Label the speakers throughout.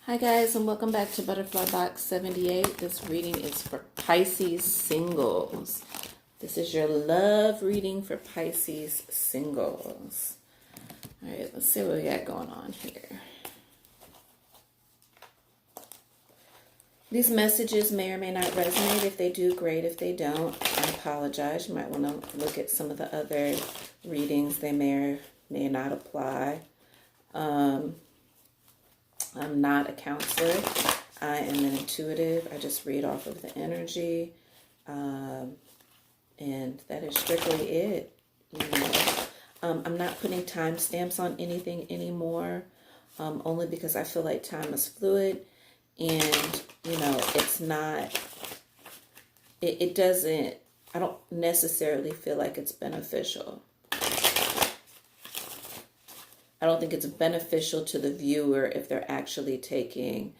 Speaker 1: Hi guys, and welcome back to Butterfly Box 78. This reading is for Pisces singles. This is your love reading for Pisces singles. All right, let's see what we got going on here. These messages may or may not resonate. If they do, great. If they don't, I apologize. You might want to look at some of the other readings. They may or may not apply. I'm not a counselor. I am an intuitive. I just read off of the energy. And that is strictly it. I'm not putting timestamps on anything anymore. Only because I feel like time is fluid. And, it's not, it doesn't, I don't necessarily feel like it's beneficial. I don't think it's beneficial to the viewer if they're actually taking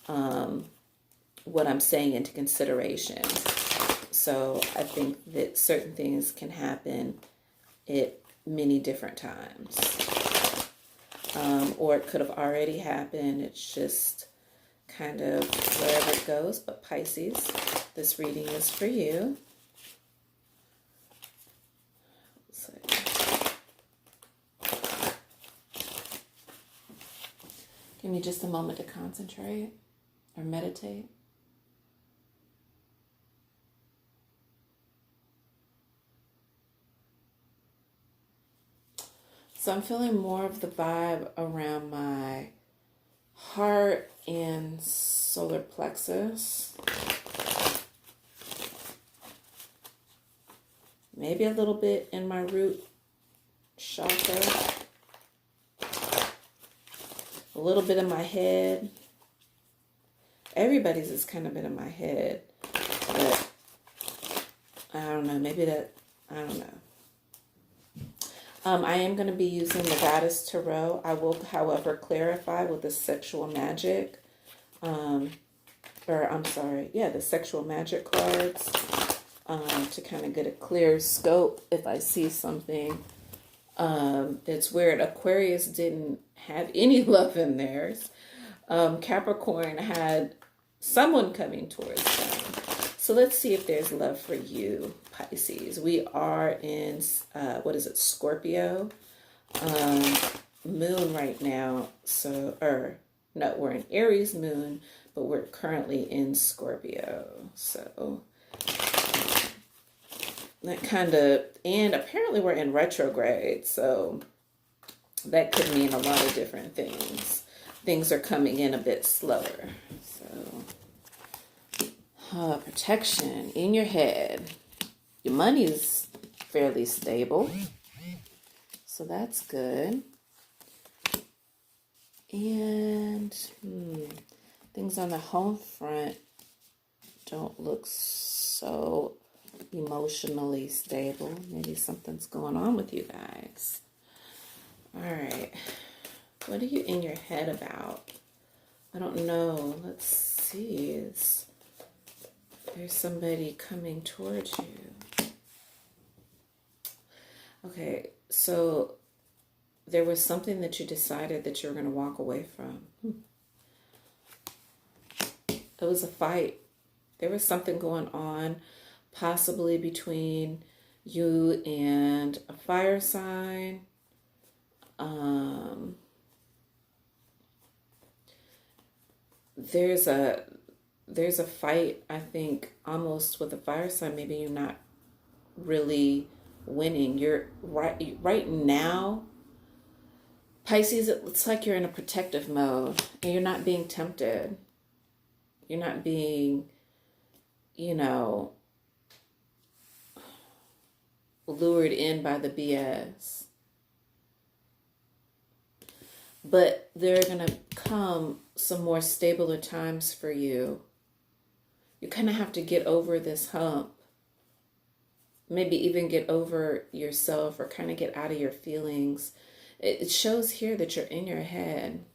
Speaker 1: what I'm saying into consideration. So I think that certain things can happen at many different times. Or it could have already happened. It's just kind of wherever it goes. But Pisces, this reading is for you. Let's see. Give me just a moment to concentrate or meditate. So I'm feeling more of the vibe around my heart and solar plexus. Maybe a little bit in my root chakra. A little bit in my head. Everybody's is kind of been in my head. But I don't know. Maybe that, I don't know. I am going to be using the Goddess Tarot. I will, however, clarify with the sexual magic. The sexual magic cards. To kind of get a clear scope if I see something that's weird. Aquarius didn't have any love in theirs. Capricorn had someone coming towards them. So let's see if there's love for you, Pisces. We are in, Scorpio. Moon right now. We're in Aries moon, but we're currently in Scorpio. So that kind of, and apparently we're in retrograde. So that could mean a lot of different things. Things are coming in a bit slower. So, protection in your head. Your money is fairly stable. So that's good. And things on the home front don't look so emotionally stable. Maybe something's going on with you guys. All right. What are you in your head about? I don't know. Let's see. There's somebody coming towards you. Okay. So there was something that you decided that you were going to walk away from. It was a fight. There was something going on, possibly between you and a fire sign. There's a fight, I think, almost with a fire sign. Maybe you're not really winning. You're right now, Pisces, it looks like you're in a protective mode and you're not being tempted. You're not being, lured in by the BS. But there are going to come some more stabler times for you. You kind of have to get over this hump. Maybe even get over yourself or kind of get out of your feelings. It shows here that you're in your head.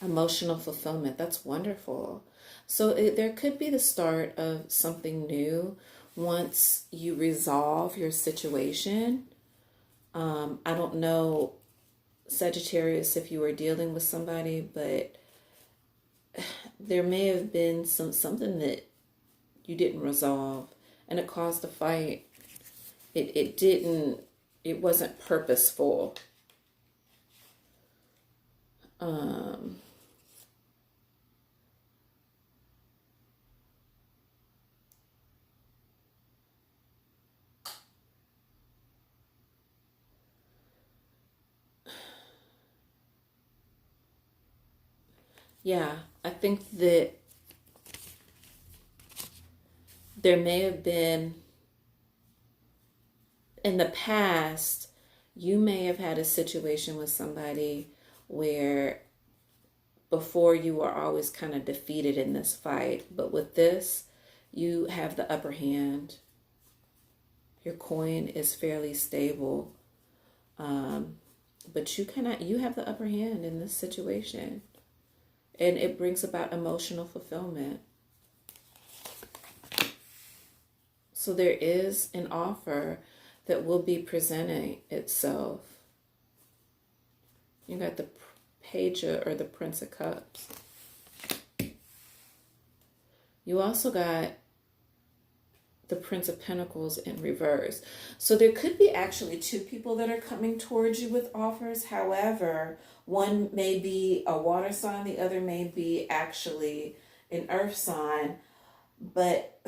Speaker 1: Emotional fulfillment. That's wonderful. So there could be the start of something new once you resolve your situation. I don't know Sagittarius, if you were dealing with somebody, but there may have been something that you didn't resolve and it caused a fight. It wasn't purposeful. Yeah, I think that there may have been, in the past, you may have had a situation with somebody where before you were always kind of defeated in this fight, but with this, you have the upper hand. Your coin is fairly stable, but you have the upper hand in this situation, and it brings about emotional fulfillment. So there is an offer that will be presenting itself. You got the Page or the Prince of Cups. You also got the Prince of Pentacles in reverse. So there could be actually two people that are coming towards you with offers. However, one may be a water sign, the other may be actually an earth sign. But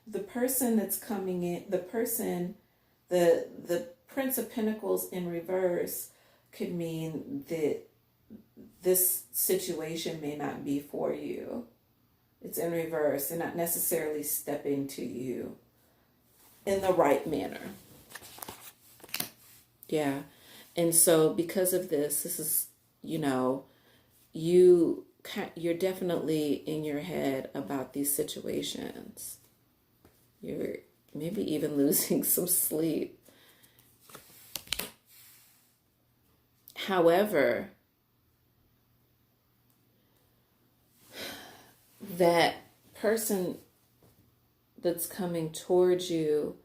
Speaker 1: the person that's coming in, the Prince of Pentacles in reverse could mean that this situation may not be for you. It's in reverse. They're not necessarily stepping to you in the right manner. Yeah. And so because of this is, you're definitely in your head about these situations. You're maybe even losing some sleep. However, that person that's coming towards you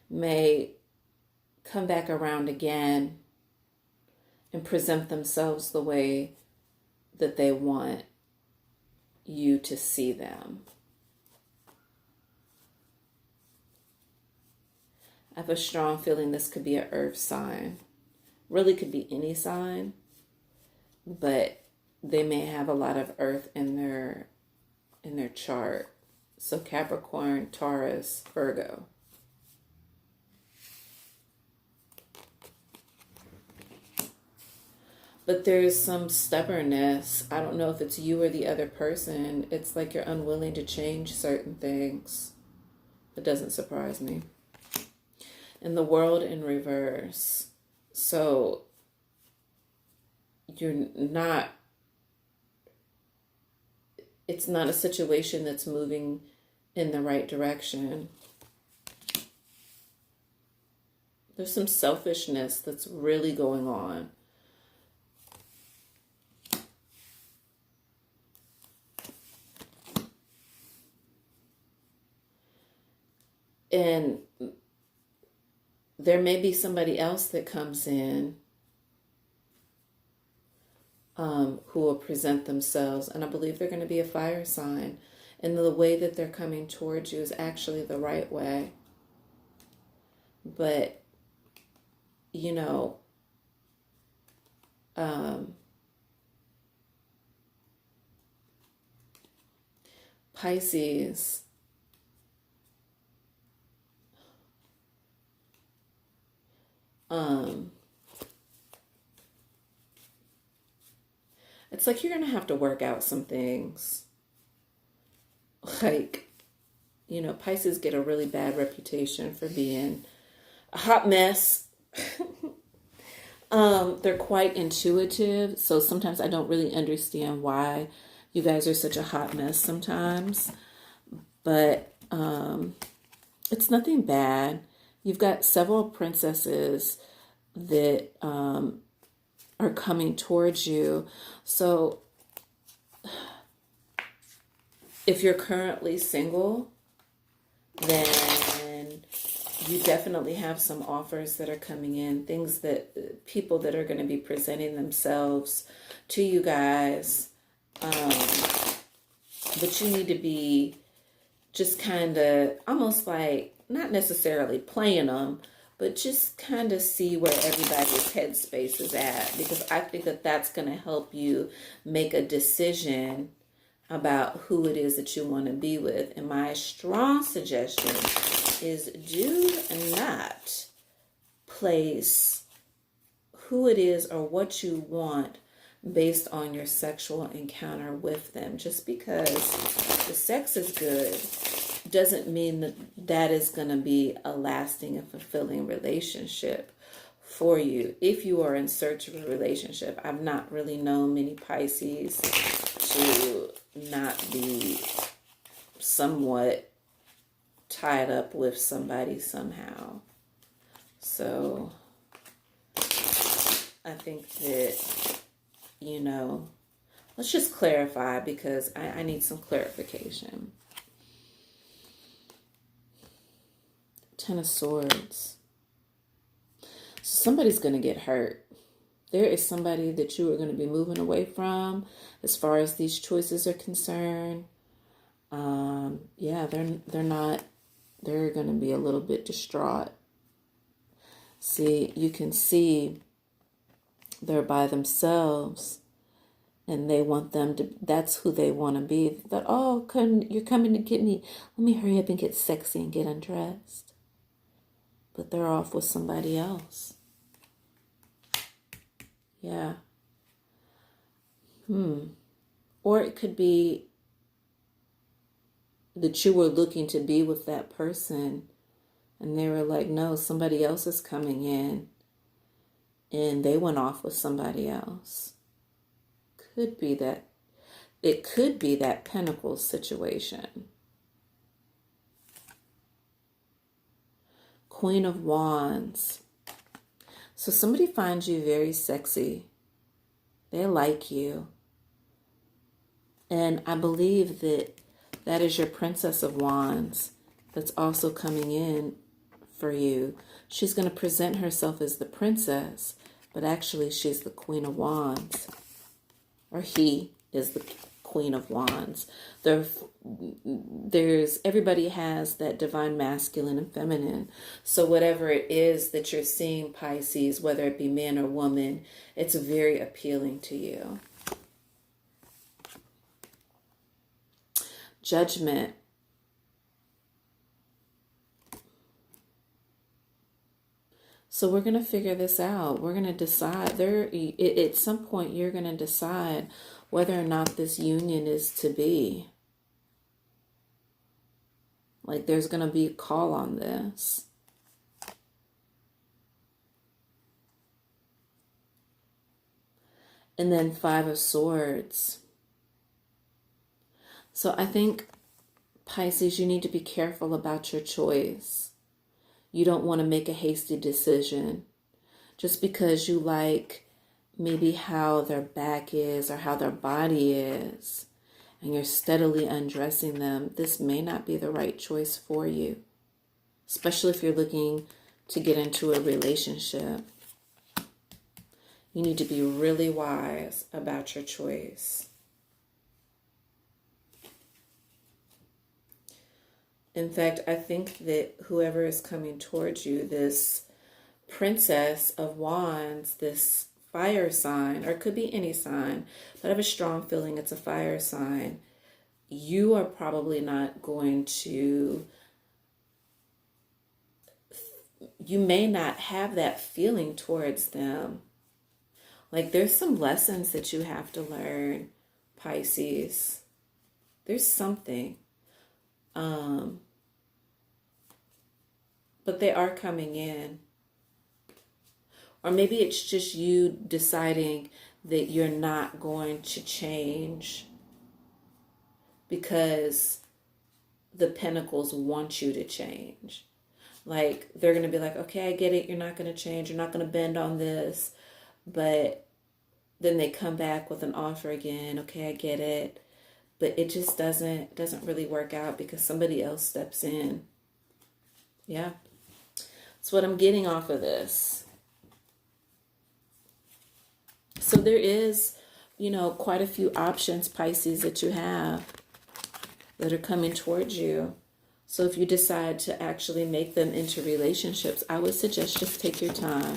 Speaker 1: may come back around again and present themselves the way that they want you to see them. I have a strong feeling this could be an earth sign. Really could be any sign, but they may have a lot of earth in their chart. So Capricorn, Taurus, Virgo. But there's some stubbornness. I don't know if it's you or the other person. It's like you're unwilling to change certain things. It doesn't surprise me. And the World in reverse. So it's not a situation that's moving in the right direction. There's some selfishness that's really going on. And there may be somebody else that comes in who will present themselves. And I believe they're going to be a fire sign. And the way that they're coming towards you is actually the right way. But, Pisces, it's like you're going to have to work out some things. Like, Pisces get a really bad reputation for being a hot mess. They're quite intuitive, so sometimes I don't really understand why you guys are such a hot mess sometimes. But it's nothing bad. You've got several princesses that are coming towards you. So if you're currently single, then You definitely have some offers that are coming in, things that people that are going to be presenting themselves to you guys. But you need to be just kind of almost like not necessarily playing them, but just kind of see where everybody's headspace is at, because I think that that's going to help you make a decision about who it is that you want to be with. And my strong suggestion is do not place who it is or what you want based on your sexual encounter with them. Just because the sex is good doesn't mean that that is going to be a lasting and fulfilling relationship for you if you are in search of a relationship. I've not really known many Pisces to not be somewhat tied up with somebody somehow. So I think that, let's just clarify, because I need some clarification. Ten of Swords. So somebody's going to get hurt. There is somebody that you are going to be moving away from as far as these choices are concerned. They're going to be a little bit distraught. See, you can see they're by themselves and they want them to, that's who they want to be. That, you're coming to get me. Let me hurry up and get sexy and get undressed. But they're off with somebody else. Yeah. Or it could be that you were looking to be with that person and they were like, no, somebody else is coming in, and they went off with somebody else. Could be that. It could be that Pentacles situation. Queen of Wands. So somebody finds you very sexy. They like you. And I believe that that is your Princess of Wands that's also coming in for you. She's going to present herself as the princess, but actually she's the Queen of Wands. Or he is the Queen of Wands. Everybody has that divine masculine and feminine. So whatever it is that you're seeing, Pisces, whether it be man or woman, it's very appealing to you. Judgment. So we're going to figure this out. We're going to decide. At some point, you're going to decide whether or not this union is to be. Like, there's going to be a call on this. And then Five of Swords. So I think, Pisces, you need to be careful about your choice. You don't want to make a hasty decision just because you like maybe how their back is or how their body is, and you're steadily undressing them. This may not be the right choice for you, especially if you're looking to get into a relationship. You need to be really wise about your choice. In fact, I think that whoever is coming towards you, this Princess of Wands, this fire sign, or it could be any sign, but I have a strong feeling it's a fire sign. You are probably not going to, you may not have that feeling towards them. Like, there's some lessons that you have to learn, Pisces. There's something. But they are coming in. Or maybe it's just you deciding that you're not going to change because the Pentacles want you to change. Like, they're going to be like, okay, I get it. You're not going to change. You're not going to bend on this. But then they come back with an offer again. Okay, I get it. But it just doesn't really work out because somebody else steps in. Yeah. That's what I'm getting off of this. So there is, quite a few options, Pisces, that you have that are coming towards you. So if you decide to actually make them into relationships, I would suggest just take your time.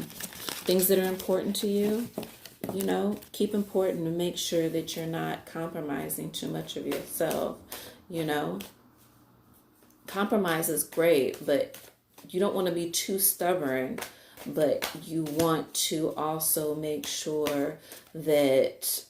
Speaker 1: Things that are important to you, keep important and make sure that you're not compromising too much of yourself. Compromise is great, but you don't want to be too stubborn, but you want to also make sure that,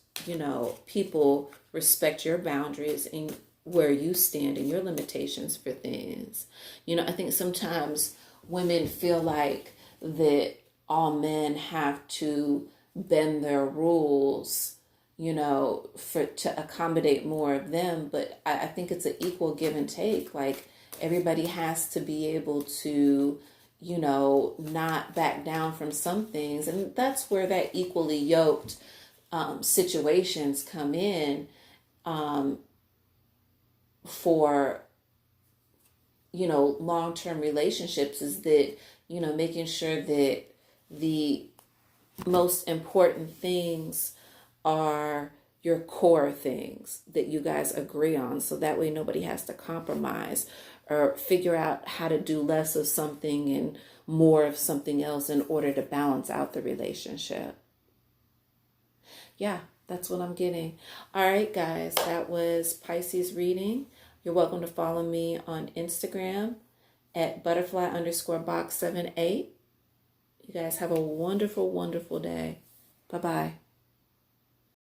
Speaker 1: people respect your boundaries and where you stand and your limitations for things. I think sometimes women feel like that all men have to bend their rules, to accommodate more of them. But I think it's an equal give and take. Like, everybody has to be able to, not back down from some things. And that's where that equally yoked situations come in for, long-term relationships, is that, making sure that the most important things are your core things that you guys agree on. So that way nobody has to compromise or figure out how to do less of something and more of something else in order to balance out the relationship. Yeah, that's what I'm getting. All right, guys, that was Pisces reading. You're welcome to follow me on Instagram at butterfly_box78. You guys have a wonderful, wonderful day. Bye-bye.